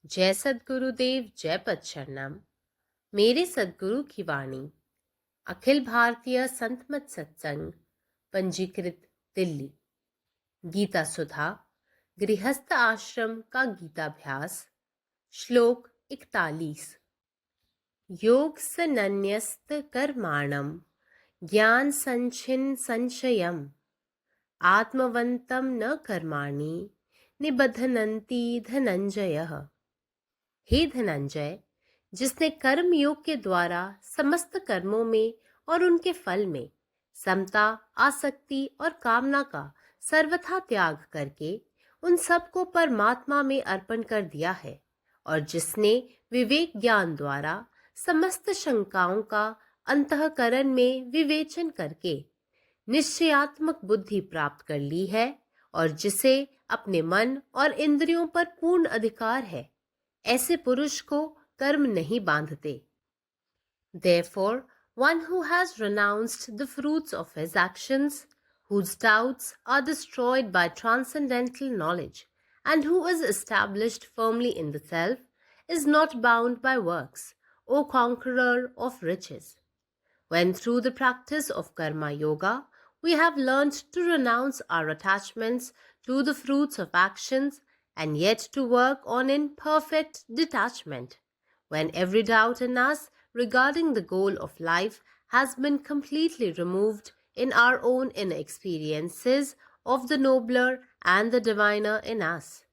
जय सद्गुरुदेव, जय पदशरणम। मेरे सद्गुरु की वाणी। अखिल भारतीय संत मत सत्संग, पंजीकृत, दिल्ली। गीता सुधा, गृहस्थ आश्रम का गीताभ्यास। श्लोक 41। योग सन्न्यस्त कर्माणम ज्ञान संचिन संशयम आत्मवंतम न कर्माणि निबध्नन्ति धनंजयः। हे धनंजय, जिसने कर्म योग के द्वारा समस्त कर्मों में और उनके फल में समता, आसक्ति और कामना का सर्वथा त्याग करके उन सबको परमात्मा में अर्पण कर दिया है, और जिसने विवेक ज्ञान द्वारा समस्त शंकाओं का अंतःकरण में विवेचन करके निश्चयात्मक बुद्धि प्राप्त कर ली है, और जिसे अपने मन और इंद्रियों पर पूर्ण अधिकार है, ऐसे पुरुष को कर्म नहीं बांधते। Therefore, one who has renounced the fruits of his actions, whose doubts are destroyed by transcendental knowledge, and who is established firmly in the self, is not bound by works, O conqueror of riches. When through the practice of Karma Yoga, we have learned to renounce our attachments to the fruits of actions and yet to work on in perfect detachment, when every doubt in us regarding the goal of life has been completely removed in our own inner experiences of the nobler and the diviner in us.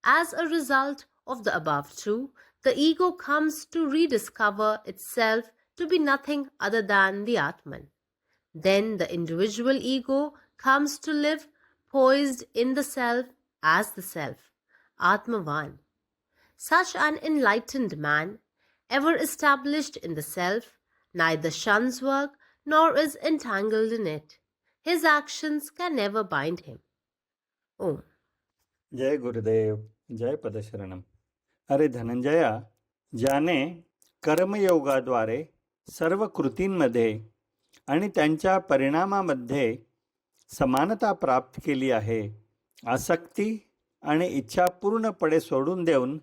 As a result of the above two, the ego comes to rediscover itself to be nothing other than the Atman. Then the individual ego comes to live poised in the self as the self, Atmavan. Such an enlightened man, ever established in the self, neither shuns work nor is entangled in it. His actions can never bind him. Om. जय गुरुदेव, जय पदशरणम. अरे धनंजया, ज्याने कर्मयोगाद्वारे सर्व कृतींमध्ये आणि त्यांच्या परिणामामध्ये समानता प्राप्त केली आहे, आसक्ती आणि इच्छा पूर्णपणे सोडून देऊन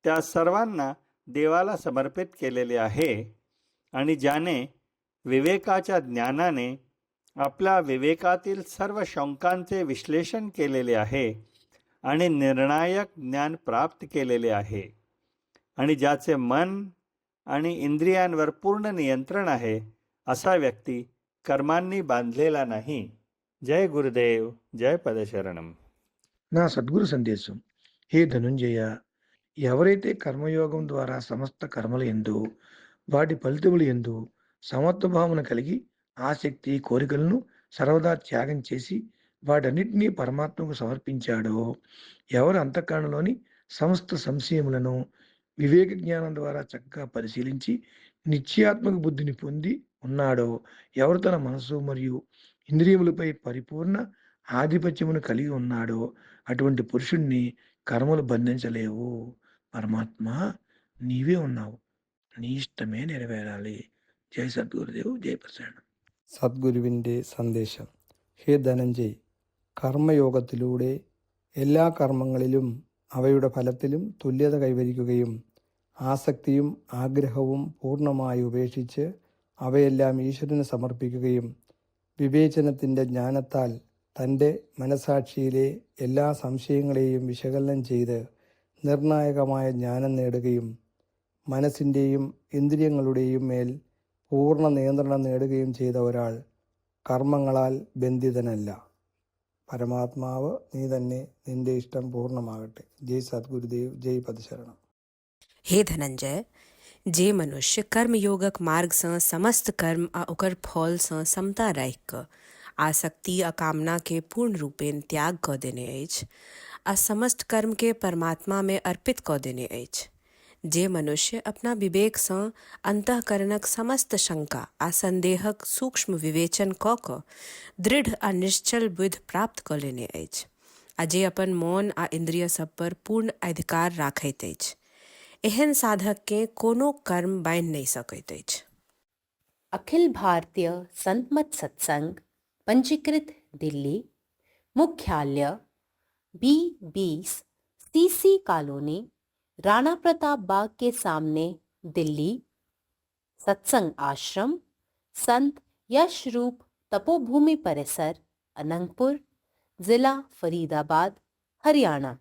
त्या सर्वांना देवाला समर्पित केलेले आहे, आणि ज्याने विवेकाच्या ज्ञानाने आपल्या विवेकातील सर्व शंकांचे विश्लेषण केलेले आहे आणि निर्णायक ज्ञान प्राप्त केलेले आहे, आणि ज्याचे मन आणि इंद्रियांवर पूर्ण नियंत्रण आहे, असा व्यक्ती कर्मांनी बांधलेला नाही. जय गुरुदेव, जय పదశరణం. నా సద్గురు సందేశం. హే ధనుంజయ, ఎవరైతే కర్మయోగం ద్వారా సమస్త కర్మల యందు వాటి ఫలితముల యందు సమత్వభావన కలిగి ఆసక్తి కోరికలను సర్వదా త్యాగం చేసి వాటన్నిటినీ పరమాత్మకు సమర్పించాడో, ఎవరు అంతఃకరణలోని సమస్త సంశయములను వివేక జ్ఞానం ద్వారా చక్కగా పరిశీలించి నిశ్చయాత్మక బుద్ధిని పొంది ఉన్నాడో, ఎవరు తన మనసు మరియు ఇంద్రియములపై పరిపూర్ణ ఆధిపత్యమును కలిగి ఉన్నాడో, అటువంటి పురుషుణ్ణి కర్మలు బంధించలేవు. పరమాత్మ నీవే ఉన్నావు. నీ ఇష్టమే నెరవేరాలి. జై సద్గురుదేవ్, జై ప్రసన్న. സദ്ഗുരുവിൻ്റെ സന്ദേശം. ഹേ ധനഞ്ജയ്, കർമ്മയോഗത്തിലൂടെ എല്ലാ കർമ്മങ്ങളിലും അവയുടെ ഫലത്തിലും തുല്യത കൈവരിക്കുകയും ആസക്തിയും ആഗ്രഹവും പൂർണ്ണമായി ഉപേക്ഷിച്ച് അവയെല്ലാം ഈശ്വരന് സമർപ്പിക്കുകയും വിവേചനത്തിൻ്റെ ജ്ഞാനത്താൽ തൻ്റെ മനസാക്ഷിയിലെ എല്ലാ സംശയങ്ങളെയും വിശകലനം ചെയ്ത് നിർണായകമായ ജ്ഞാനം നേടുകയും മനസ്സിൻ്റെയും ഇന്ദ്രിയങ്ങളുടെയും മേൽ പൂർണ്ണ നിയന്ത്രണം നേടുകയും ചെയ്ത ഒരാൾ കർമ്മങ്ങളാൽ ബന്ധിതനല്ല. പരമാത്മാവ് നീ തന്നെ, നിന്റെ ഇഷ്ടം പൂർണ്ണമാകട്ടെ. ജയ് സദ്ഗുരുദേവ്, जय पदशरणम. हे धनंजय, जे मनुष्य कर्मयोगक मार्ग सँ समस्त कर्म आ ओकर फल सँ समता राखि कऽ आसक्ति आ कामना के पूर्ण रूपेण त्याग कऽ देने अछि आ समस्त कर्म के परमात्मा में अर्पित कऽ देने अछि, जे मनुष्य अपना विवेक सँ अंतःकरणक समस्त शंका आ संदेहक सूक्ष्म विवेचन कऽ कऽ दृढ़ आ निश्चल बुद्धि प्राप्त कऽ लेने अछि, आ जे अपन मौन आ इंद्रिय सब पर पूर्ण अधिकार राखैत अछि, एहन साधक के कोनो कर्म बांधि नहीं सकैत अछि. अखिल भारतीय संत मत सत्संग, पंजीकृत, दिल्ली। मुख्यालय B20 CC colony, Rana Pratap Bagh के सामने दिल्ली, सत्संग आश्रम, संत यशरूप तपोभूमि परिसर, अनंगपुर, जिला फरीदाबाद, हरियाणा।